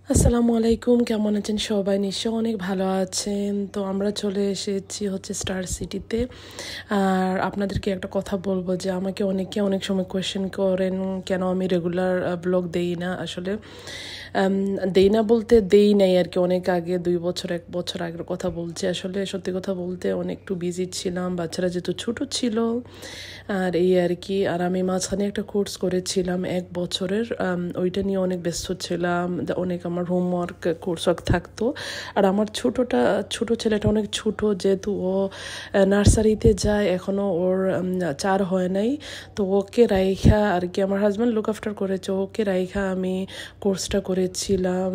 আসসালামু আলাইকুম, কেমন আছেন সবাই? নিশ্চয় অনেক ভালো আছেন। তো আমরা চলে এসেছি হচ্ছে স্টার সিটিতে। আর আপনাদেরকে একটা কথা বলবো যে আমাকে অনেকে অনেক সময় কোয়েশ্চেন করেন কেন আমি রেগুলার ব্লগ দেই না। আসলে দেই না বলতে দেই নাই আর কি, অনেক আগে 2 বছর 1 বছর আগের কথা বলছি। আসলে সত্যি কথা বলতে অনেক একটু বিজি ছিলাম, বাচ্চারা যেহেতু ছোটো ছিল আর এই আর কি। আর আমি মাঝখানে একটা কোর্স করেছিলাম 1 বছরের, ওইটা নিয়ে অনেক ব্যস্ত ছিলাম, অনেক আমার হোমওয়ার্ক কোর্সওয়ার্ক থাকতো। আর আমার ছোট ছেলেটা অনেক ছোট, যেহেতু ও নার্সারিতে যায়, এখনও ওর 4 হয় নাই। তো ওকে রাইখা আর কি আমার হাজব্যান্ড লুক আফটার করেছে, ওকে রাইখা আমি কোর্সটা করেছিলাম।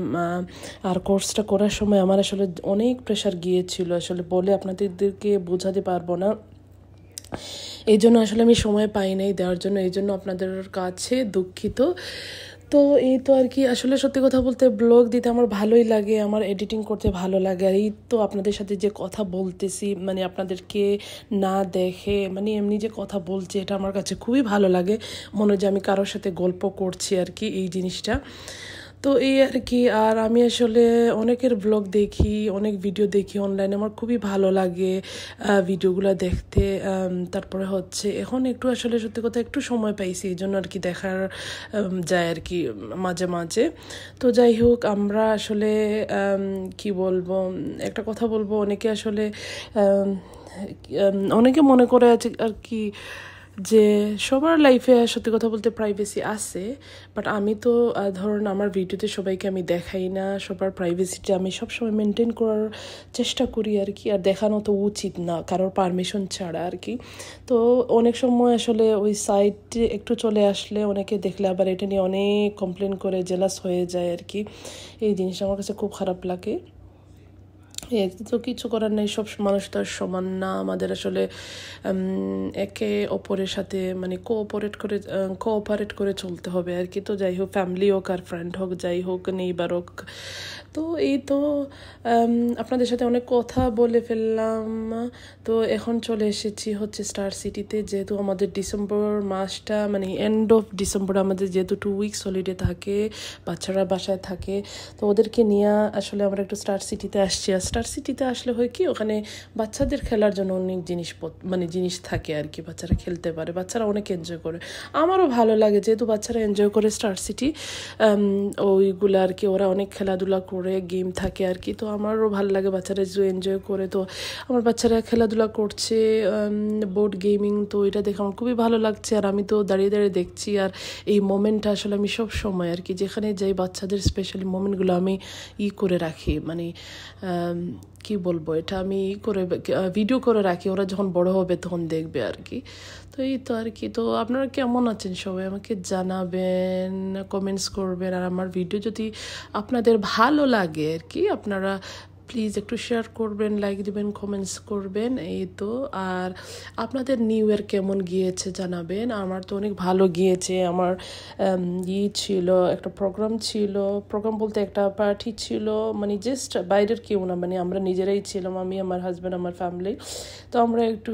আর কোর্সটা করার সময় আমার আসলে অনেক প্রেশার গিয়েছিল, আসলে বলে আপনাদেরকে বোঝাতে পারবো না। এই জন্য আসলে আমি সময় পাই নাই দেওয়ার জন্য, এই জন্য আপনাদের কাছে দুঃখিত। তো এই তো আর কি। আসলে সত্যি কথা বলতে ব্লগ দিতে আমার ভালোই লাগে, আমার এডিটিং করতে ভালো লাগে। আর এই তো আপনাদের সাথে যে কথা বলতেছি, মানে আপনাদেরকে না দেখে মানে এমনি যে কথা বলছি, এটা আমার কাছে খুবই ভালো লাগে। মনে হয় যে আমি কারোর সাথে গল্প করছি আর কি, এই জিনিসটা। তো এই আর কি। আর আমি আসলে অনেকের ব্লগ দেখি, অনেক ভিডিও দেখি অনলাইনে, আমার খুবই ভালো লাগে ভিডিওগুলো দেখতে। তারপরে হচ্ছে এখন একটু আসলে সত্যি কথা একটু সময় পাইছি, এই জন্য আর কি দেখার যায় আর কি মাঝে মাঝে। তো যাই হোক, আমরা আসলে কি বলবো, একটা কথা বলবো, অনেকে আসলে অনেকে মনে করে আছে আর কি যে সবার লাইফে সত্যি কথা বলতে প্রাইভেসি আছে। বাট আমি তো ধরুন আমার ভিডিওতে সবাইকে আমি দেখাই না, সবার প্রাইভেসিটা আমি সবসময় মেনটেন করার চেষ্টা করি আর কি। আর দেখানো তো উচিত না কারোর পারমিশন ছাড়া আর কি। তো অনেক সময় আসলে ওই সাইটে একটু চলে আসলে অনেকে দেখলে আবার এটা নিয়ে অনেক কমপ্লেন করে, জেলাস হয়ে যায় আর কি। এই জিনিসটা আমার কাছে খুব খারাপ লাগে। তো কিছু করার নেই, সব মানুষ তো আর সমান না। আমাদের আসলে একে অপরের সাথে মানে কোঅপারেট করে চলতে হবে আর কি। তো যাই হোক, ফ্যামিলি হোক আর ফ্রেন্ড হোক, যাই হোক, নেইবার হোক। তো এই তো আপনাদের সাথে অনেক কথা বলে ফেললাম। তো এখন চলে এসেছি হচ্ছে স্টার সিটিতে, যেহেতু আমাদের ডিসেম্বর মাসটা মানে এন্ড অফ ডিসেম্বর আমাদের যেহেতু 2 উইকস হলিডে থাকে, বাচ্চারা বাসায় থাকে। তো ওদেরকে নিয়ে আসলে আমরা একটু স্টার সিটিতে আসছি। আর স্টার সিটিতে আসলে হয় কি, ওখানে বাচ্চাদের খেলার জন্য অনেক জিনিস থাকে আর কি, বাচ্চারা খেলতে পারে, বাচ্চারা অনেক এনজয় করে। আমারও ভালো লাগে, যেহেতু বাচ্চারা এনজয় করে স্টার সিটি, ওইগুলো আর কি। ওরা অনেক খেলাধুলা করে, গেম থাকে আর কি। তো আমারও ভালো লাগে বাচ্চারা যে এনজয় করে। তো আমার বাচ্চারা খেলাধুলা করছে, বোর্ড গেমিং, তো এটা দেখে আমার খুবই ভালো লাগছে। আর আমি তো দাঁড়িয়ে দাঁড়িয়ে দেখছি। আর এই মোমেন্টটা আসলে আমি সব সময় আর কি যেখানে যাই, বাচ্চাদের স্পেশালি মোমেন্টগুলো আমি করে রাখি, মানে কি বলবো, এটা আমি ভিডিও করে রাখি, ওরা যখন বড় হবে তখন দেখবে আর কি। তো এই তো আর কি। তো আপনারা কেমন আছেন সবাই আমাকে জানাবেন, কমেন্টস করবেন। আর আমার ভিডিও যদি আপনাদের ভালো লাগে আর কি, আপনারা প্লিজ একটু শেয়ার করবেন, লাইক দিবেন, কমেন্টস করবেন, এই তো। আর আপনাদের নিউ ইয়ার কেমন গিয়েছে জানাবেন। আমার তো অনেক ভালো গিয়েছে। আমার ছিল, একটা প্রোগ্রাম বলতে একটা পার্টি ছিল, মানে জাস্ট বাইরের কেউ না, মানে আমরা নিজেরাই ছিলাম, আমি, আমার হাজব্যান্ড, আমার ফ্যামিলি। তো আমরা একটু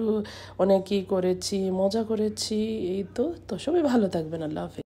অনেকই করেছি, মজা করেছি, এই তো। তো সবাই ভালো থাকবেন, আল্লাহ হাফেজ।